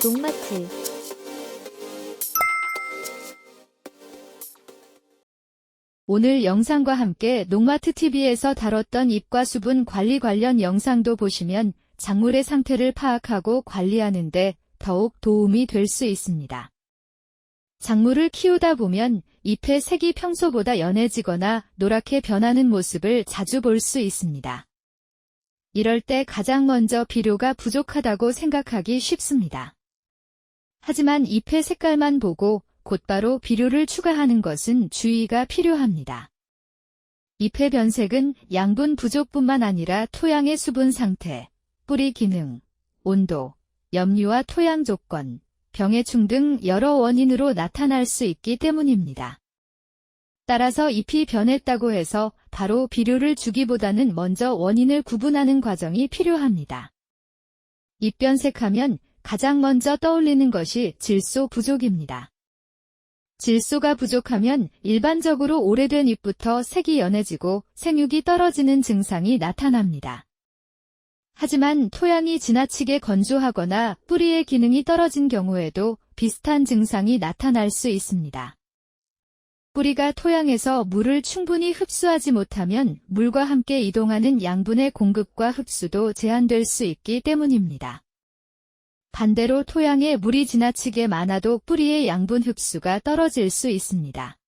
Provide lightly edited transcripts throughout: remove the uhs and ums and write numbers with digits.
농마트. 오늘 영상과 함께 농마트TV에서 다뤘던 잎과 수분 관리 관련 영상도 보시면 작물의 상태를 파악하고 관리하는 데 더욱 도움이 될 수 있습니다. 작물을 키우다 보면 잎의 색이 평소보다 연해지거나 노랗게 변하는 모습을 자주 볼 수 있습니다. 이럴 때 가장 먼저 비료가 부족하다고 생각하기 쉽습니다. 하지만 잎의 색깔만 보고 곧바로 비료를 추가하는 것은 주의가 필요합니다. 잎의 변색은 양분 부족뿐만 아니라 토양의 수분 상태, 뿌리 기능, 온도, 염류와 토양 조건, 병해충 등 여러 원인으로 나타날 수 있기 때문입니다. 따라서 잎이 변했다고 해서 바로 비료를 주기보다는 먼저 원인을 구분하는 과정이 필요합니다. 잎 변색하면 가장 먼저 떠올리는 것이 질소 부족입니다. 질소가 부족하면 일반적으로 오래된 잎부터 색이 연해지고 생육이 떨어지는 증상이 나타납니다. 하지만 토양이 지나치게 건조하거나 뿌리의 기능이 떨어진 경우에도 비슷한 증상이 나타날 수 있습니다. 뿌리가 토양에서 물을 충분히 흡수하지 못하면 물과 함께 이동하는 양분의 공급과 흡수도 제한될 수 있기 때문입니다. 반대로 토양에 물이 지나치게 많아도 뿌리의 양분 흡수가 떨어질 수 있습니다.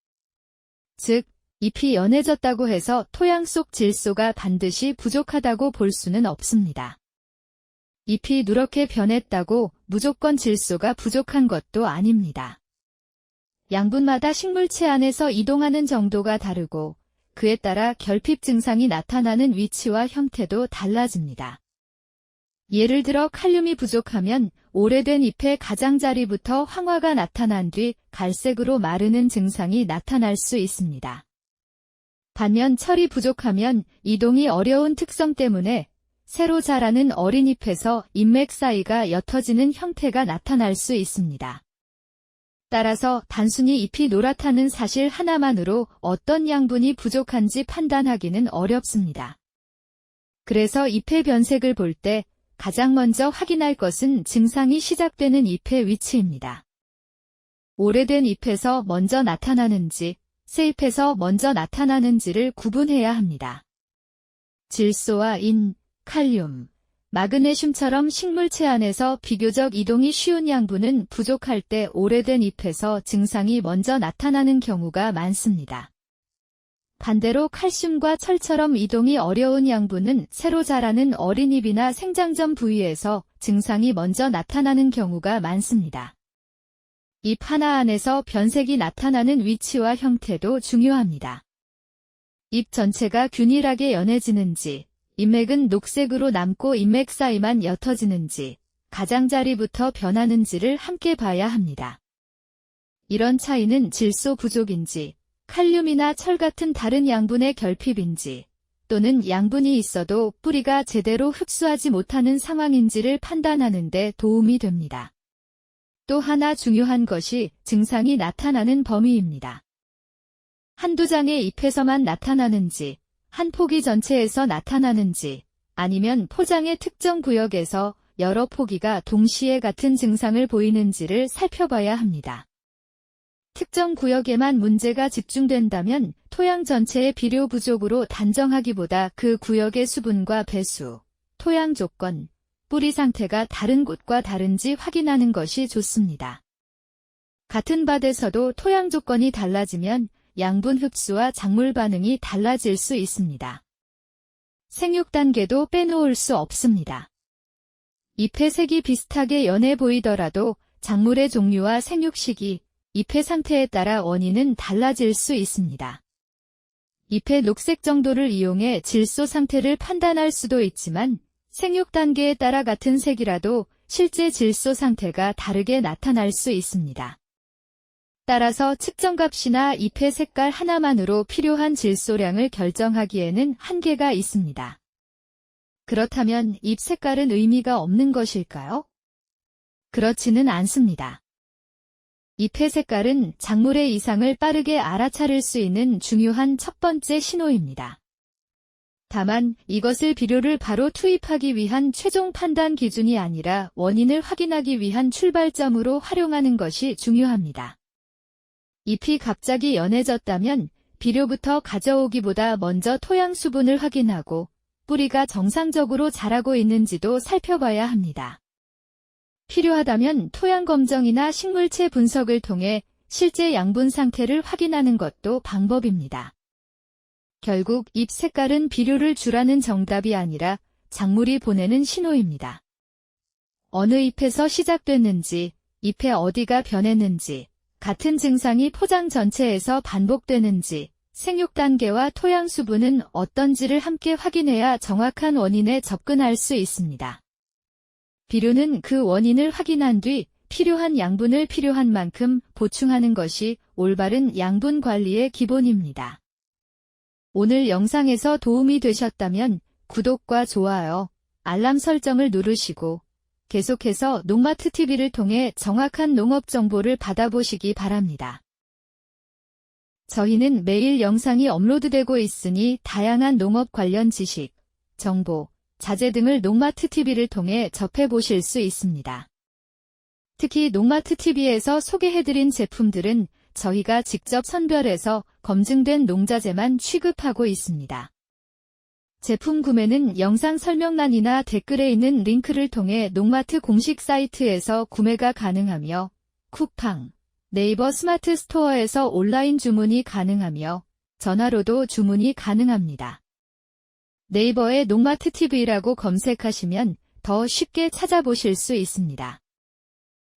즉, 잎이 연해졌다고 해서 토양 속 질소가 반드시 부족하다고 볼 수는 없습니다. 잎이 누렇게 변했다고 무조건 질소가 부족한 것도 아닙니다. 양분마다 식물체 안에서 이동하는 정도가 다르고 그에 따라 결핍 증상이 나타나는 위치와 형태도 달라집니다. 예를 들어 칼륨이 부족하면 오래된 잎의 가장자리부터 황화가 나타난 뒤 갈색으로 마르는 증상이 나타날 수 있습니다. 반면 철이 부족하면 이동이 어려운 특성 때문에 새로 자라는 어린 잎에서 잎맥 사이가 옅어지는 형태가 나타날 수 있습니다. 따라서 단순히 잎이 노랗다는 사실 하나만으로 어떤 양분이 부족한지 판단하기는 어렵습니다. 그래서 잎의 변색을 볼 때 가장 먼저 확인할 것은 증상이 시작되는 잎의 위치입니다. 오래된 잎에서 먼저 나타나는지, 새 잎에서 먼저 나타나는지를 구분해야 합니다. 질소와 인, 칼륨, 마그네슘처럼 식물체 안에서 비교적 이동이 쉬운 양분은 부족할 때 오래된 잎에서 증상이 먼저 나타나는 경우가 많습니다. 반대로 칼슘과 철처럼 이동이 어려운 양분은 새로 자라는 어린 잎이나 생장점 부위에서 증상이 먼저 나타나는 경우가 많습니다. 잎 하나 안에서 변색이 나타나는 위치와 형태도 중요합니다. 잎 전체가 균일하게 연해지는지, 잎맥은 녹색으로 남고 잎맥 사이만 옅어지는지, 가장자리부터 변하는지를 함께 봐야 합니다. 이런 차이는 질소 부족인지, 칼륨이나 철 같은 다른 양분의 결핍인지, 또는 양분이 있어도 뿌리가 제대로 흡수하지 못하는 상황인지를 판단하는 데 도움이 됩니다. 또 하나 중요한 것이 증상이 나타나는 범위입니다. 한두 장의 잎에서만 나타나는지, 한 포기 전체에서 나타나는지, 아니면 포장의 특정 구역에서 여러 포기가 동시에 같은 증상을 보이는지를 살펴봐야 합니다. 특정 구역에만 문제가 집중된다면 토양 전체의 비료 부족으로 단정하기보다 그 구역의 수분과 배수, 토양 조건, 뿌리 상태가 다른 곳과 다른지 확인하는 것이 좋습니다. 같은 밭에서도 토양 조건이 달라지면 양분 흡수와 작물 반응이 달라질 수 있습니다. 생육 단계도 빼놓을 수 없습니다. 잎의 색이 비슷하게 연해 보이더라도 작물의 종류와 생육 시기, 잎의 상태에 따라 원인은 달라질 수 있습니다. 잎의 녹색 정도를 이용해 질소 상태를 판단할 수도 있지만 생육 단계에 따라 같은 색이라도 실제 질소 상태가 다르게 나타날 수 있습니다. 따라서 측정값이나 잎의 색깔 하나만으로 필요한 질소량을 결정하기에는 한계가 있습니다. 그렇다면 잎 색깔은 의미가 없는 것일까요? 그렇지는 않습니다. 잎의 색깔은 작물의 이상을 빠르게 알아차릴 수 있는 중요한 첫 번째 신호입니다. 다만 이것을 비료를 바로 투입하기 위한 최종 판단 기준이 아니라 원인을 확인하기 위한 출발점으로 활용하는 것이 중요합니다. 잎이 갑자기 연해졌다면 비료부터 가져오기보다 먼저 토양 수분을 확인하고 뿌리가 정상적으로 자라고 있는지도 살펴봐야 합니다. 필요하다면 토양 검정이나 식물체 분석을 통해 실제 양분 상태를 확인하는 것도 방법입니다. 결국 잎 색깔은 비료를 주라는 정답이 아니라 작물이 보내는 신호입니다. 어느 잎에서 시작됐는지, 잎의 어디가 변했는지, 같은 증상이 포장 전체에서 반복되는지, 생육 단계와 토양 수분은 어떤지를 함께 확인해야 정확한 원인에 접근할 수 있습니다. 비료는 그 원인을 확인한 뒤 필요한 양분을 필요한 만큼 보충하는 것이 올바른 양분 관리의 기본입니다. 오늘 영상에서 도움이 되셨다면 구독과 좋아요, 알람 설정을 누르시고 계속해서 농마트TV를 통해 정확한 농업 정보를 받아보시기 바랍니다. 저희는 매일 영상이 업로드되고 있으니 다양한 농업 관련 지식, 정보, 자재 등을 농마트TV를 통해 접해보실 수 있습니다. 특히 농마트TV에서 소개해드린 제품들은 저희가 직접 선별해서 검증된 농자재만 취급하고 있습니다. 제품 구매는 영상 설명란이나 댓글에 있는 링크를 통해 농마트 공식 사이트에서 구매가 가능하며 쿠팡, 네이버 스마트 스토어에서 온라인 주문이 가능하며 전화로도 주문이 가능합니다. 네이버에 농마트TV라고 검색하시면 더 쉽게 찾아보실 수 있습니다.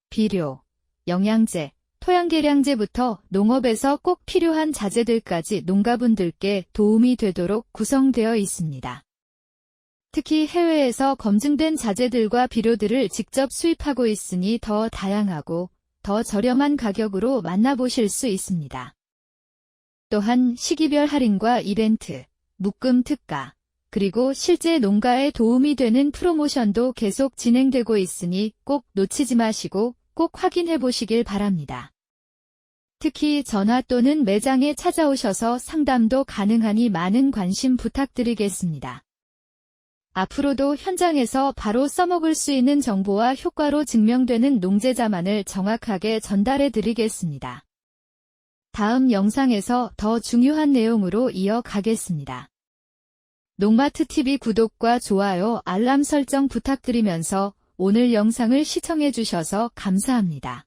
비료, 영양제, 토양개량제부터 농업에서 꼭 필요한 자재들까지 농가분들께 도움이 되도록 구성되어 있습니다. 특히 해외에서 검증된 자재들과 비료들을 직접 수입하고 있으니 더 다양하고 더 저렴한 가격으로 만나보실 수 있습니다. 또한 시기별 할인과 이벤트, 묶음 특가, 그리고 실제 농가에 도움이 되는 프로모션도 계속 진행되고 있으니 꼭 놓치지 마시고 꼭 확인해 보시길 바랍니다. 특히 전화 또는 매장에 찾아오셔서 상담도 가능하니 많은 관심 부탁드리겠습니다. 앞으로도 현장에서 바로 써먹을 수 있는 정보와 효과로 증명되는 농제자만을 정확하게 전달해 드리겠습니다. 다음 영상에서 더 중요한 내용으로 이어가겠습니다. 농마트TV 구독과 좋아요, 알람 설정 부탁드리면서 오늘 영상을 시청해 주셔서 감사합니다.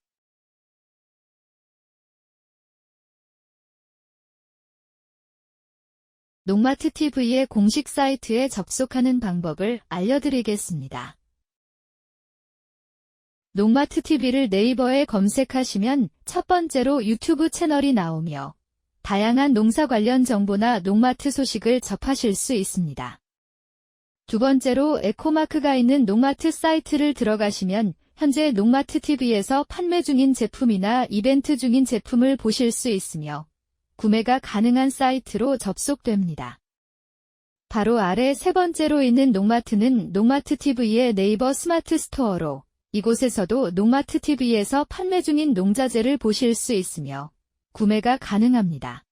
농마트TV의 공식 사이트에 접속하는 방법을 알려드리겠습니다. 농마트TV를 네이버에 검색하시면 첫 번째로 유튜브 채널이 나오며 다양한 농사 관련 정보나 농마트 소식을 접하실 수 있습니다. 두 번째로 에코마크가 있는 농마트 사이트를 들어가시면 현재 농마트TV에서 판매 중인 제품이나 이벤트 중인 제품을 보실 수 있으며 구매가 가능한 사이트로 접속됩니다. 바로 아래 세 번째로 있는 농마트는 농마트TV의 네이버 스마트 스토어로 이곳에서도 농마트TV에서 판매 중인 농자재를 보실 수 있으며 구매가 가능합니다.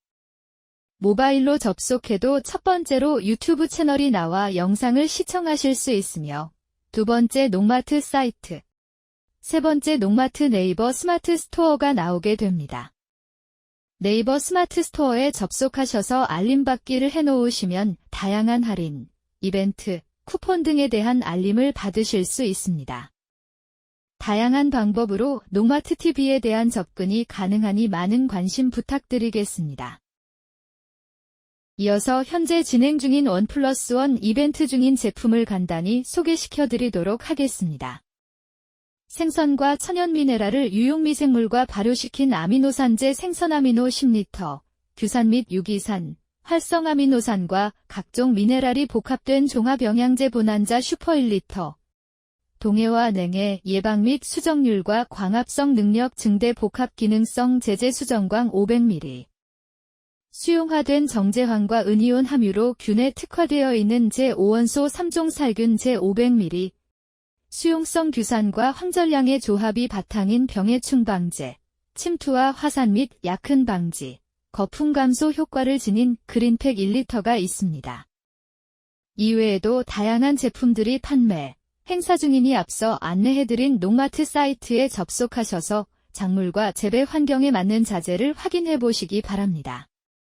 모바일로 접속해도 첫 번째로 유튜브 채널이 나와 영상을 시청하실 수 있으며 두 번째 농마트 사이트, 세 번째 농마트 네이버 스마트 스토어가 나오게 됩니다. 네이버 스마트 스토어에 접속하셔서 알림받기를 해놓으시면 다양한 할인, 이벤트, 쿠폰 등에 대한 알림을 받으실 수 있습니다. 다양한 방법으로 농마트TV에 대한 접근이 가능하니 많은 관심 부탁드리겠습니다. 이어서 현재 진행 중인 1+1 이벤트 중인 제품을 간단히 소개시켜드리도록 하겠습니다. 생선과 천연 미네랄을 유용미생물과 발효시킨 아미노산제 생선아미노 10리터, 규산 및 유기산, 활성아미노산과 각종 미네랄이 복합된 종합영양제 보난자 슈퍼 1리터, 동해와 냉해 예방 및 수정률과 광합성 능력 증대 복합 기능성 제제 수정광 500ml, 수용화된 정제황과 은이온 함유로 균에 특화되어 있는 제5원소 3종 살균 제500ml, 수용성 규산과 황전량의 조합이 바탕인 병해충 방제, 침투와 화산 및 약흔 방지, 거품 감소 효과를 지닌 그린팩 1리터가 있습니다. 이외에도 다양한 제품들이 판매, 행사 중이니 앞서 안내해드린 농마트 사이트에 접속하셔서 작물과 재배 환경에 맞는 자재를 확인해 보시기 바랍니다.